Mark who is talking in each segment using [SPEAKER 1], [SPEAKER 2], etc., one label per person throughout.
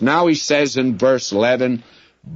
[SPEAKER 1] Now he says in verse 11,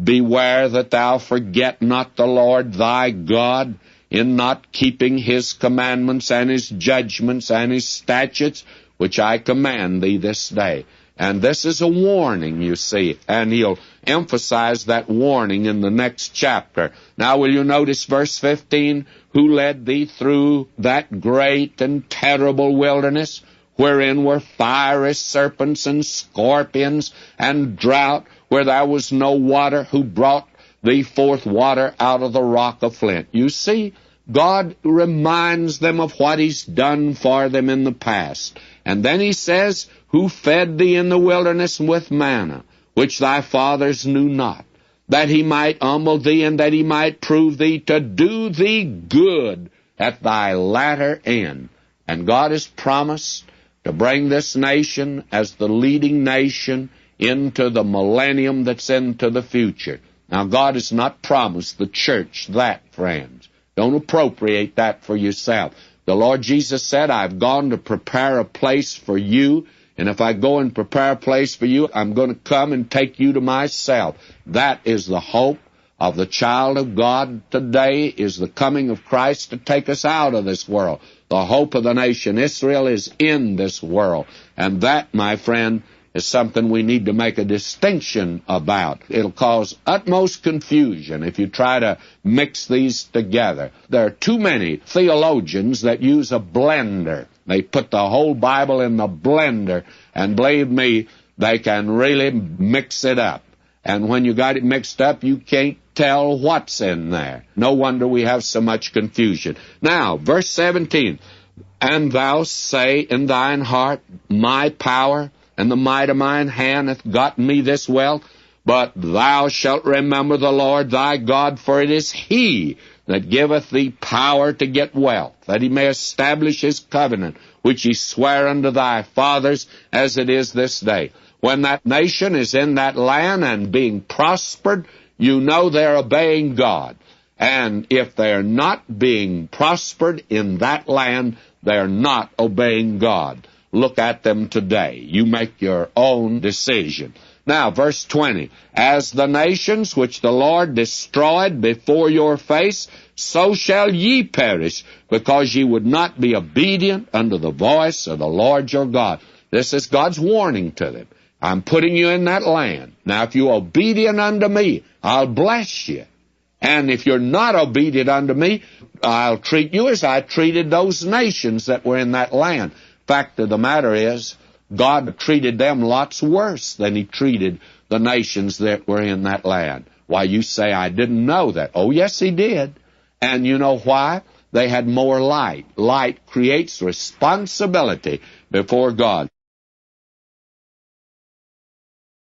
[SPEAKER 1] beware that thou forget not the Lord thy God in not keeping his commandments and his judgments and his statutes, which I command thee this day. And this is a warning, you see, and he'll emphasize that warning in the next chapter. Now will you notice verse 15, who led thee through that great and terrible wilderness, wherein were fiery serpents and scorpions and drought, where there was no water, who brought thee forth water out of the rock of flint. You see, God reminds them of what he's done for them in the past. And then he says, who fed thee in the wilderness with manna, which thy fathers knew not, that he might humble thee, and that he might prove thee to do thee good at thy latter end. And God has promised to bring this nation as the leading nation into the millennium that's into the future. Now, God has not promised the church that, friends. Don't appropriate that for yourself. The Lord Jesus said, I've gone to prepare a place for you, and if I go and prepare a place for you, I'm going to come and take you to myself. That is the hope of the child of God today, is the coming of Christ to take us out of this world. The hope of the nation Israel is in this world, and that, my friend, is something we need to make a distinction about. It'll cause utmost confusion if you try to mix these together. There are too many theologians that use a blender. They put the whole Bible in the blender, and believe me, they can really mix it up. And when you got it mixed up, you can't tell what's in there. No wonder we have so much confusion. Now, verse 17, and thou say in thine heart, my power and the might of mine hand hath gotten me this wealth, but thou shalt remember the Lord thy God, for it is he that giveth thee power to get wealth, that he may establish his covenant, which he sware unto thy fathers, as it is this day. When that nation is in that land and being prospered, you know they're obeying God. And if they're not being prospered in that land, they're not obeying God. Look at them today. You make your own decision. Now, verse 20, as the nations which the Lord destroyed before your face, so shall ye perish, because ye would not be obedient unto the voice of the Lord your God. This is God's warning to them. I'm putting you in that land. Now, if you're obedient unto me, I'll bless you. And if you're not obedient unto me, I'll treat you as I treated those nations that were in that land. Fact of the matter is, God treated them lots worse than he treated the nations that were in that land. Why, you say, I didn't know that. Oh, yes, he did. And you know why? They had more light. Light creates responsibility before God.